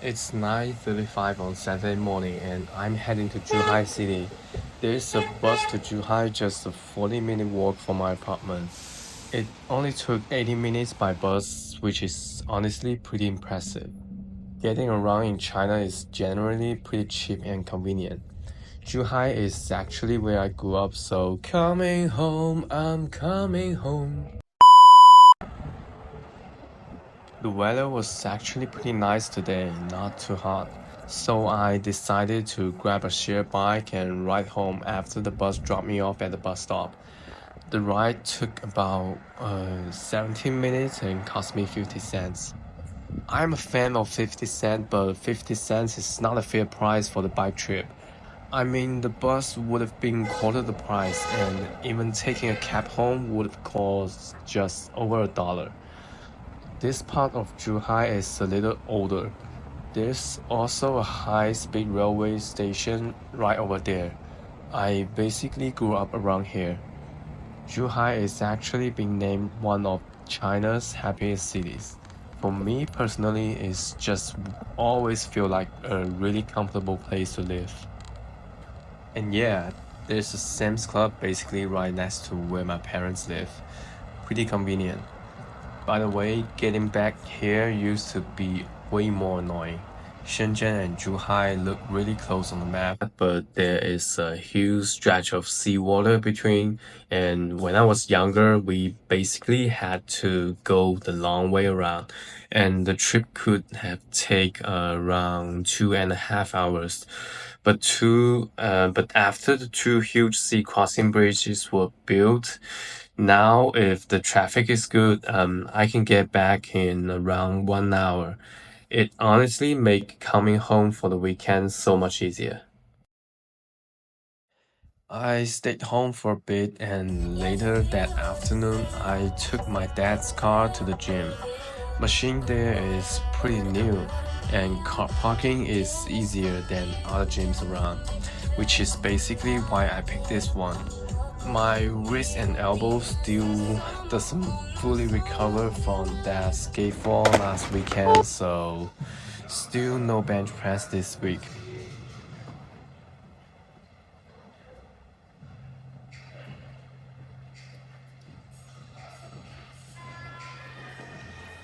It's 9:35 on Saturday morning and I'm heading to Zhuhai City. There's a bus to Zhuhai just a 40-minute walk from my apartment. It only took 80 minutes by bus, which is honestly pretty impressive. Getting around in China is generally pretty cheap and convenient. Zhuhai is actually where I grew up, so coming home, I'm coming home. The weather was actually pretty nice today, not too hot. So I decided to grab a shared bike and ride home after the bus dropped me off at the bus stop. The ride took about 17 minutes and cost me 50 cents. I'm a fan of 50 cents, but 50 cents is not a fair price for the bike trip. I mean, the bus would have been quarter the price, and even taking a cab home would have cost just over $1. This part of Zhuhai is a little older. There's also a high-speed railway station right over there. I basically grew up around here. Zhuhai is actually being named one of China's happiest cities. For me personally, it's just always feel like a really comfortable place to live. And yeah, there's a Sam's Club basically right next to where my parents live. Pretty convenient. By the way, getting back here used to be way more annoying. Shenzhen and Zhuhai look really close on the map, but there is a huge stretch of seawater between, and when I was younger, we basically had to go the long way around, and the trip could have take around 2.5 hours. But after the two huge sea crossing bridges were built, now, if the traffic is good, I can get back in around 1 hour. It honestly make coming home for the weekend so much easier. I stayed home for a bit and later that afternoon I took my dad's car to the gym. Machine there is pretty new and car parking is easier than other gyms around, which is basically why I picked this one. My wrist and elbow still doesn't fully recover from that skate fall last weekend, so still no bench press this week.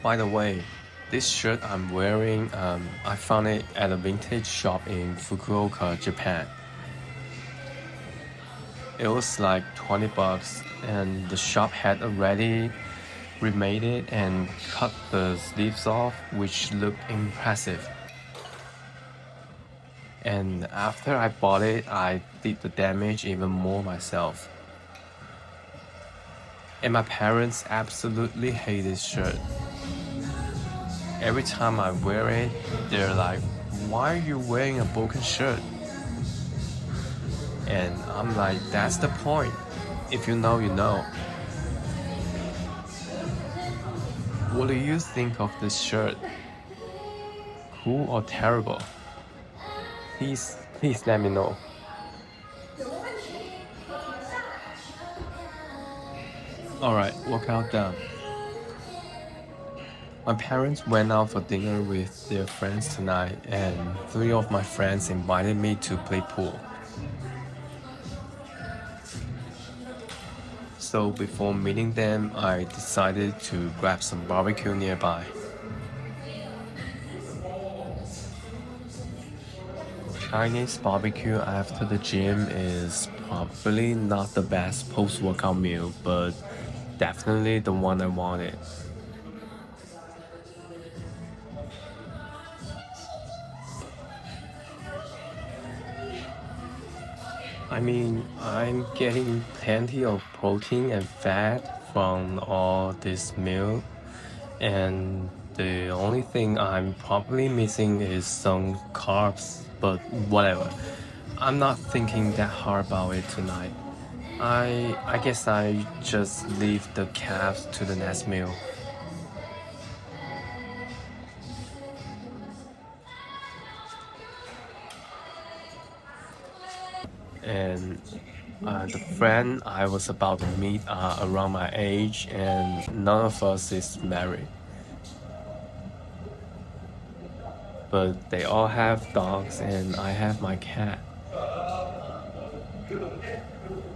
By the way, this shirt I'm wearing, I found it at a vintage shop in Fukuoka, Japan. It was like 20 bucks, and the shop had already remade it and cut the sleeves off, which looked impressive. And after I bought it, I did the damage even more myself. And my parents absolutely hate this shirt. Every time I wear it, they're like, "Why are you wearing a broken shirt?" And I'm like, that's the point. If you know, you know. What do you think of this shirt? Cool or terrible? Please let me know. Alright, workout done. My parents went out for dinner with their friends tonight, and three of my friends invited me to play pool. So before meeting them, I decided to grab some barbecue nearby. Chinese barbecue after the gym is probably not the best post-workout meal, but definitely the one I wanted. I mean, I'm getting plenty of protein and fat from all this meal, and the only thing I'm probably missing is some carbs, but whatever. I'm not thinking that hard about it tonight. I guess I just leave the calves to the next meal. And the friend I was about to meet are around my age, and none of us is married. but they all have dogs and I have my cat.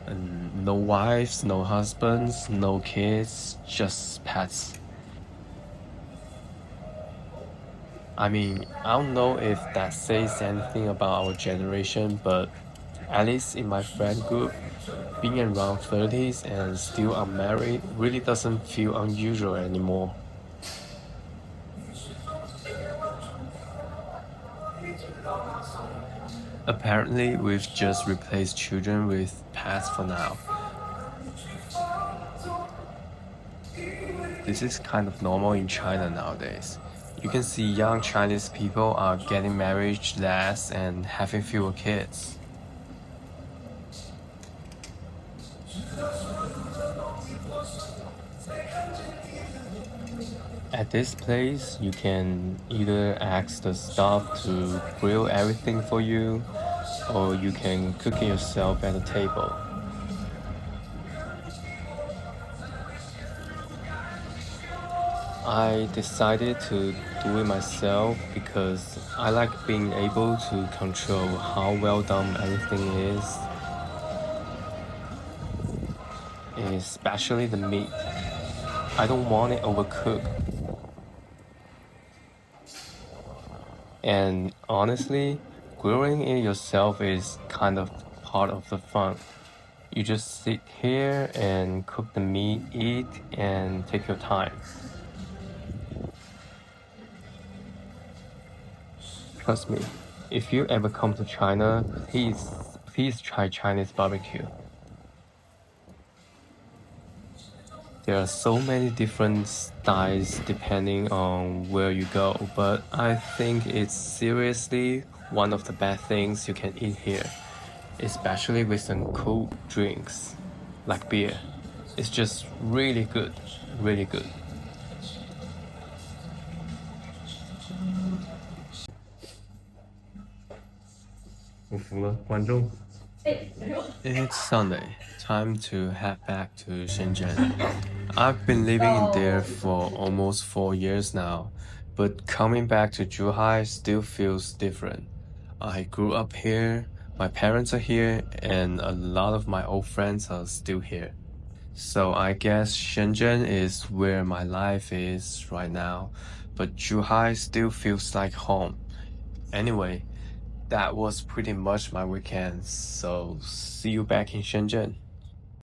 And no wives, no husbands, no kids, just pets. I mean, I don't know if that says anything about our generation, but at least in my friend group, being around 30s and still unmarried really doesn't feel unusual anymore. Apparently, we've just replaced children with pets for now. This is kind of normal in China nowadays. You can see young Chinese people are getting married less and having fewer kids. At this place, you can either ask the staff to grill everything for you, or you can cook it yourself at the table. I decided to do it myself because I like being able to control how well done everything is, especially the meat. I don't want it overcooked. And honestly, grilling it yourself is kind of part of the fun. You just sit here and cook the meat, eat, and take your time. Trust me, if you ever come to China, please try Chinese barbecue. There are so many different styles depending on where you go, but I think it's seriously one of the best things you can eat here, especially with some cool drinks like beer. It's just really good, really good. It's Sunday, time to head back to Shenzhen. I've been living in there for almost 4 years now, but coming back to Zhuhai still feels different. I grew up here, my parents are here, and a lot of my old friends are still here. So I guess Shenzhen is where my life is right now, but Zhuhai still feels like home. Anyway, that was pretty much my weekend, so see you back in Shenzhen.